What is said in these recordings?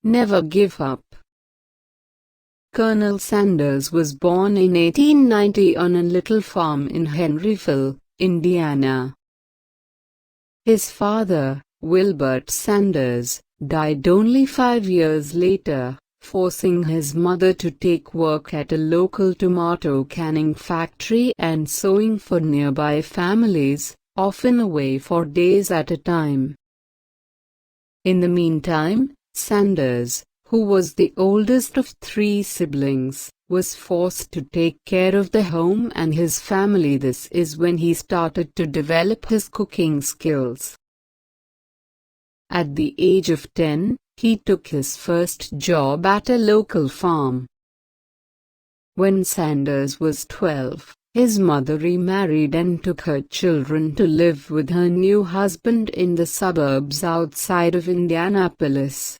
Never give up. Colonel Sanders was born in 1890 on a little farm in Henryville, Indiana. His father, Wilbert Sanders, died only 5 years later, forcing his mother to take work at a local tomato canning factory and sewing for nearby families, often away for days at a time. In the meantime, Sanders, who was the oldest of 3 siblings, was forced to take care of the home and his family. This is when he started to develop his cooking skills. At the age of 10, he took his first job at a local farm. When Sanders was 12, his mother remarried and took her children to live with her new husband in the suburbs outside of Indianapolis.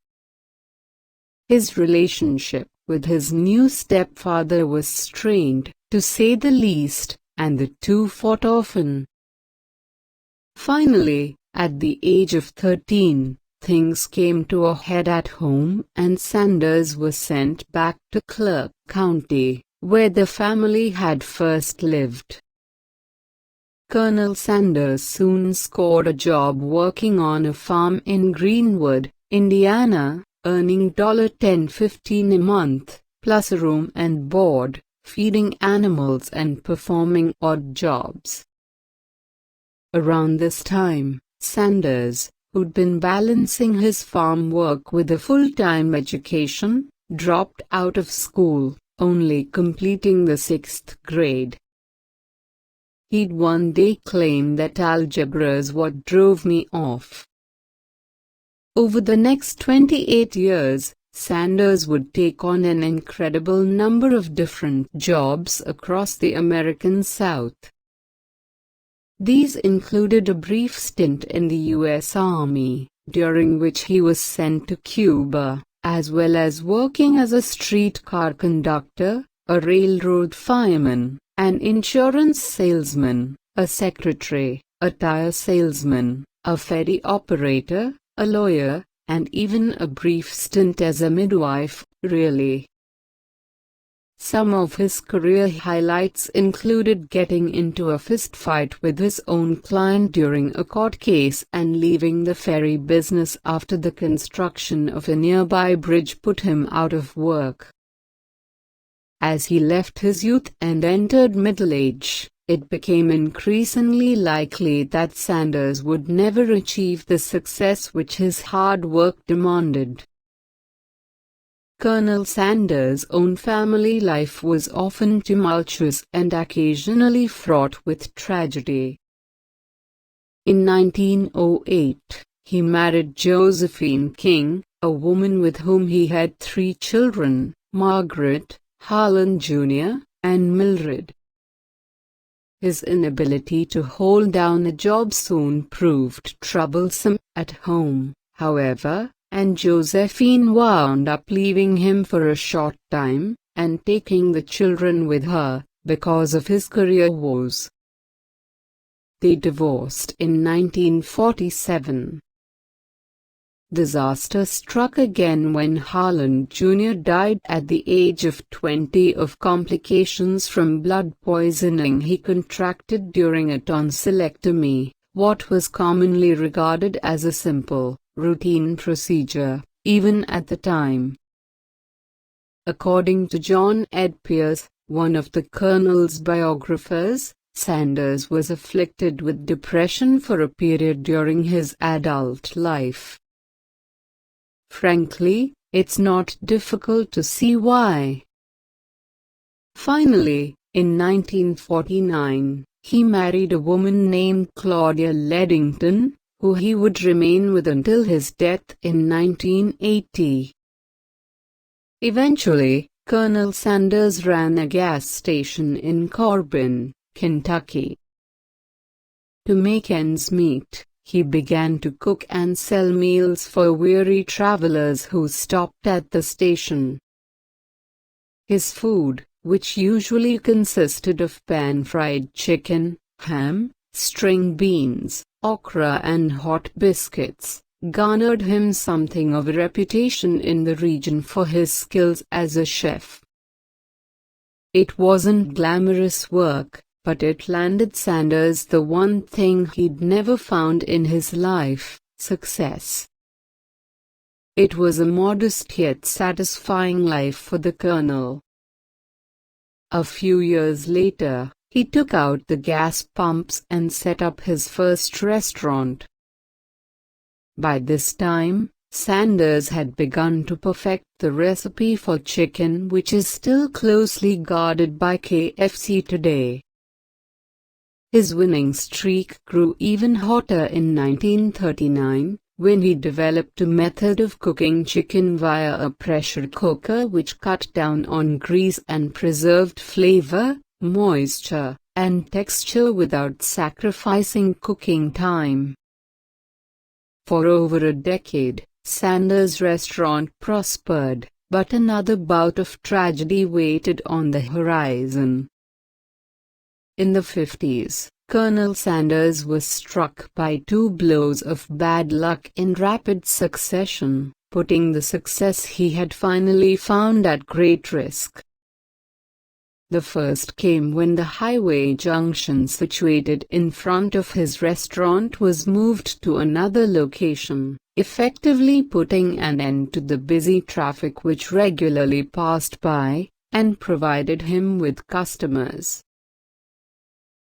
His relationship with his new stepfather was strained, to say the least, and the two fought often. Finally, at the age of 13, things came to a head at home and Sanders was sent back to Clark County, where the family had first lived. Colonel Sanders soon scored a job working on a farm in Greenwood, Indiana, earning $10.15 a month, plus a room and board, feeding animals and performing odd jobs. Around this time, Sanders, who'd been balancing his farm work with a full-time education, dropped out of school, only completing the 6th grade. He'd one day claim that algebra's what drove me off. Over the next 28 years, Sanders would take on an incredible number of different jobs across the American South. These included a brief stint in the U.S. Army, during which he was sent to Cuba, as well as working as a streetcar conductor, a railroad fireman, an insurance salesman, a secretary, a tire salesman, a ferry operator, a lawyer, and even a brief stint as a midwife, really. Some of his career highlights included getting into a fistfight with his own client during a court case and leaving the ferry business after the construction of a nearby bridge put him out of work. As he left his youth and entered middle age, it became increasingly likely that Sanders would never achieve the success which his hard work demanded. Colonel Sanders' own family life was often tumultuous and occasionally fraught with tragedy. In 1908, he married Josephine King, a woman with whom he had 3 children, Margaret, Harlan Jr., and Mildred. His inability to hold down a job soon proved troublesome at home, however, and Josephine wound up leaving him for a short time, and taking the children with her, because of his career woes. They divorced in 1947. Disaster struck again when Harlan Jr. died at the age of 20 of complications from blood poisoning he contracted during a tonsillectomy, what was commonly regarded as a simple, routine procedure, even at the time. According to John Ed Pierce, one of the colonel's biographers, Sanders was afflicted with depression for a period during his adult life. Frankly, it's not difficult to see why. Finally, in 1949, he married a woman named Claudia Leddington, who he would remain with until his death in 1980. Eventually, Colonel Sanders ran a gas station in Corbin, Kentucky. To make ends meet, he began to cook and sell meals for weary travelers who stopped at the station. His food, which usually consisted of pan-fried chicken, ham, string beans, okra and hot biscuits, garnered him something of a reputation in the region for his skills as a chef. It wasn't glamorous work, but it landed Sanders the one thing he'd never found in his life: success. It was a modest yet satisfying life for the Colonel. A few years later, he took out the gas pumps and set up his first restaurant. By this time, Sanders had begun to perfect the recipe for chicken, which is still closely guarded by KFC today. His winning streak grew even hotter in 1939, when he developed a method of cooking chicken via a pressure cooker which cut down on grease and preserved flavor, moisture, and texture without sacrificing cooking time. For over a decade, Sanders' restaurant prospered, but another bout of tragedy waited on the horizon. In the 50s, Colonel Sanders was struck by two blows of bad luck in rapid succession, putting the success he had finally found at great risk. The first came when the highway junction situated in front of his restaurant was moved to another location, effectively putting an end to the busy traffic which regularly passed by, and provided him with customers.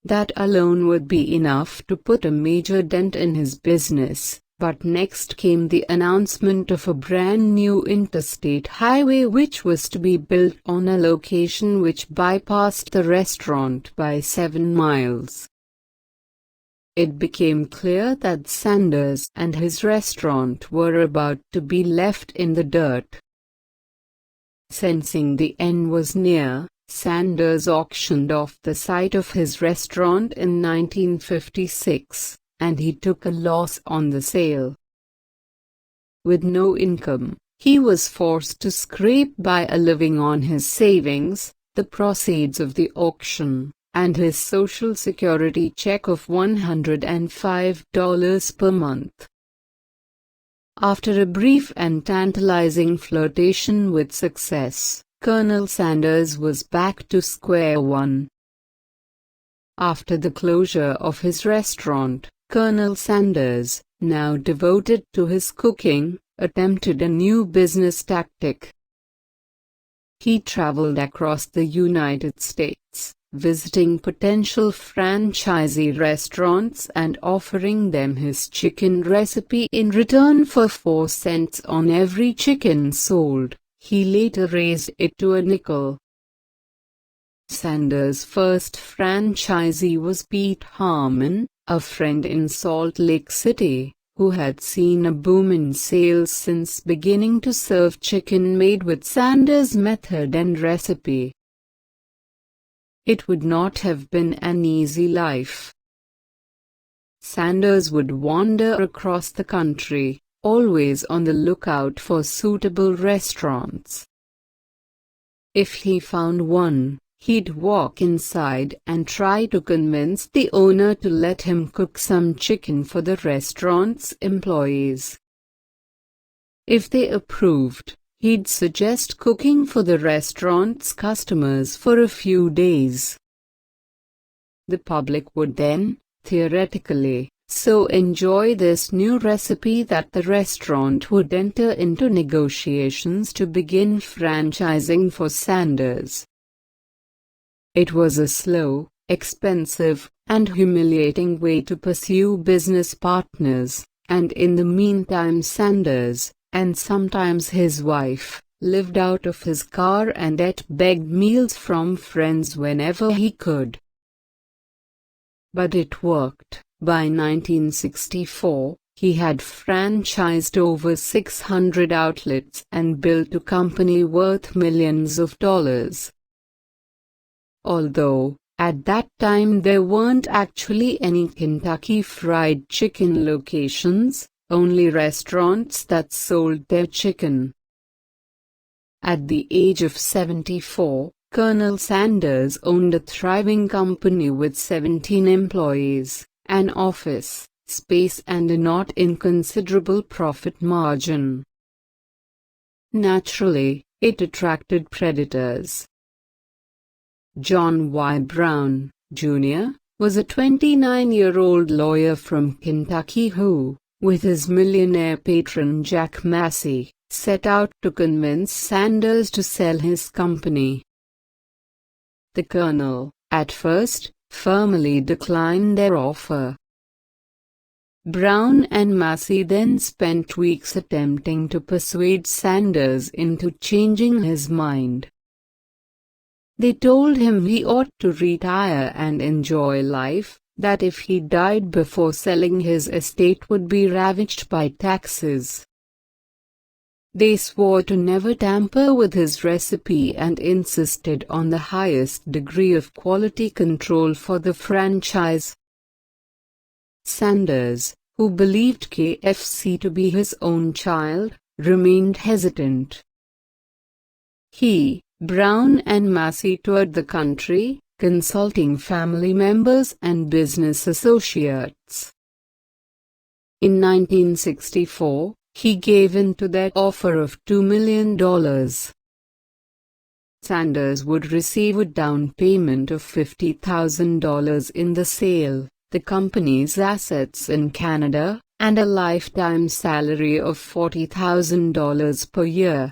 That alone would be enough to put a major dent in his business, but next came the announcement of a brand new interstate highway which was to be built on a location which bypassed the restaurant by 7 miles. It became clear that Sanders and his restaurant were about to be left in the dirt. Sensing the end was near, Sanders auctioned off the site of his restaurant in 1956, and he took a loss on the sale. With no income, he was forced to scrape by a living on his savings, the proceeds of the auction, and his Social Security check of $105 per month. After a brief and tantalizing flirtation with success, Colonel Sanders was back to square one. After the closure of his restaurant, Colonel Sanders, now devoted to his cooking, attempted a new business tactic. He traveled across the United States, visiting potential franchisee restaurants and offering them his chicken recipe in return for 4 cents on every chicken sold. He later raised it to a nickel. Sanders' first franchisee was Pete Harmon, a friend in Salt Lake City, who had seen a boom in sales since beginning to serve chicken made with Sanders' method and recipe. It would not have been an easy life. Sanders would wander across the country, always on the lookout for suitable restaurants. If he found one, he'd walk inside and try to convince the owner to let him cook some chicken for the restaurant's employees. If they approved, he'd suggest cooking for the restaurant's customers for a few days. The public would then, theoretically, so enjoy this new recipe that the restaurant would enter into negotiations to begin franchising for Sanders. It was a slow, expensive, and humiliating way to pursue business partners, and in the meantime Sanders, and sometimes his wife, lived out of his car and ate begged meals from friends whenever he could. But it worked. By 1964, he had franchised over 600 outlets and built a company worth millions of dollars. Although, at that time there weren't actually any Kentucky Fried Chicken locations, only restaurants that sold their chicken. At the age of 74, Colonel Sanders owned a thriving company with 17 employees, an office, space and a not inconsiderable profit margin. Naturally, it attracted predators. John Y. Brown, Jr., was a 29-year-old lawyer from Kentucky who, with his millionaire patron Jack Massey, set out to convince Sanders to sell his company. The Colonel, at first, firmly declined their offer. Brown and Massey then spent weeks attempting to persuade Sanders into changing his mind. They told him he ought to retire and enjoy life, that if he died before selling his estate would be ravaged by taxes. They swore to never tamper with his recipe and insisted on the highest degree of quality control for the franchise. Sanders, who believed KFC to be his own child, remained hesitant. He, Brown and Massey toured the country, consulting family members and business associates. In 1964, he gave in to their offer of $2 million. Sanders would receive a down payment of $50,000 in the sale, the company's assets in Canada, and a lifetime salary of $40,000 per year.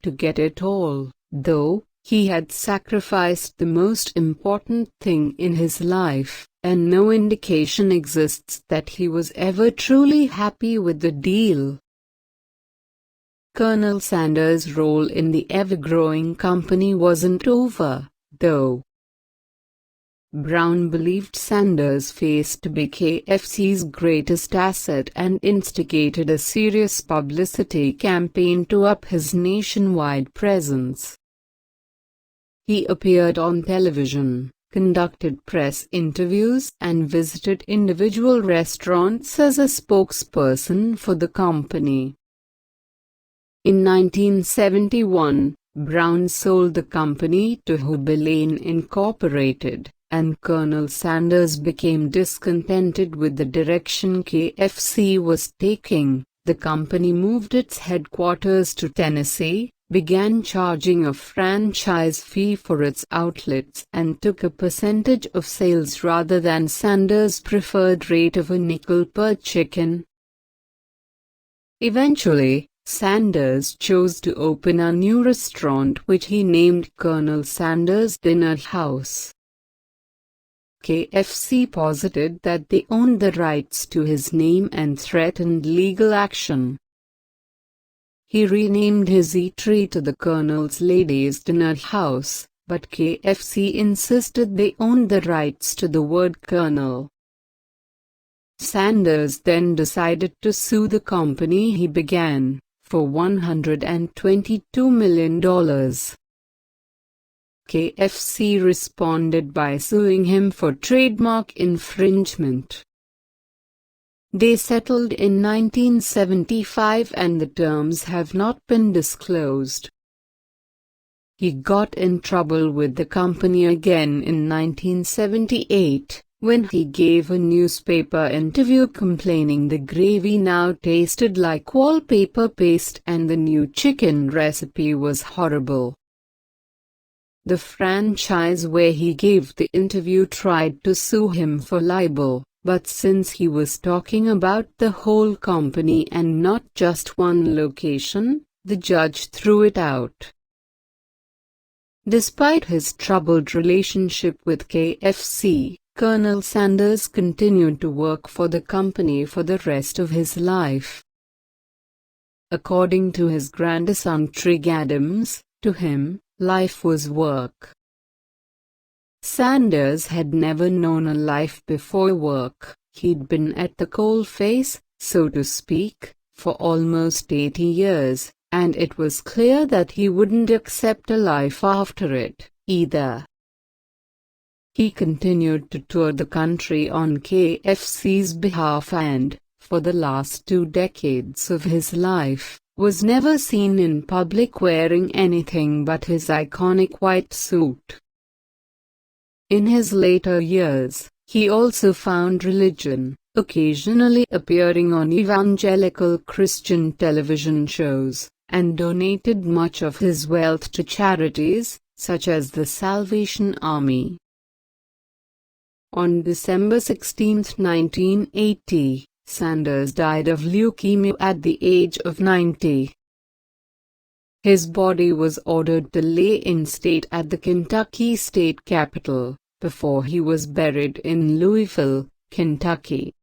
To get it all, though, he had sacrificed the most important thing in his life, and no indication exists that he was ever truly happy with the deal. Colonel Sanders' role in the ever-growing company wasn't over, though. Brown believed Sanders' face to be KFC's greatest asset and instigated a serious publicity campaign to up his nationwide presence. He appeared on television, conducted press interviews, and visited individual restaurants as a spokesperson for the company. In 1971, Brown sold the company to Houlihan Incorporated, and Colonel Sanders became discontented with the direction KFC was taking. The company moved its headquarters to Tennessee, began charging a franchise fee for its outlets, and took a percentage of sales rather than Sanders' preferred rate of a nickel per chicken. Eventually, Sanders chose to open a new restaurant which he named Colonel Sanders Dinner House. KFC posited that they owned the rights to his name and threatened legal action. He renamed his eatery to the Colonel's Ladies' Dinner House, but KFC insisted they owned the rights to the word Colonel. Sanders then decided to sue the company he began, for $122 million. KFC responded by suing him for trademark infringement. They settled in 1975 and the terms have not been disclosed. He got in trouble with the company again in 1978, when he gave a newspaper interview complaining the gravy now tasted like wallpaper paste and the new chicken recipe was horrible. The franchise where he gave the interview tried to sue him for libel, but since he was talking about the whole company and not just one location, the judge threw it out. Despite his troubled relationship with KFC, Colonel Sanders continued to work for the company for the rest of his life. According to his grandson Trig Adams, to him, life was work. Sanders had never known a life before work. He'd been at the coalface, so to speak, for almost 80 years, and it was clear that he wouldn't accept a life after it, either. He continued to tour the country on KFC's behalf and, for the last 2 decades of his life, was never seen in public wearing anything but his iconic white suit. In his later years, He also found religion, occasionally appearing on evangelical Christian television shows, and donated much of his wealth to charities, such as the Salvation Army. On December 16, 1980, Sanders died of leukemia at the age of 90. His body was ordered to lay in state at the Kentucky State Capitol, before he was buried in Louisville, Kentucky.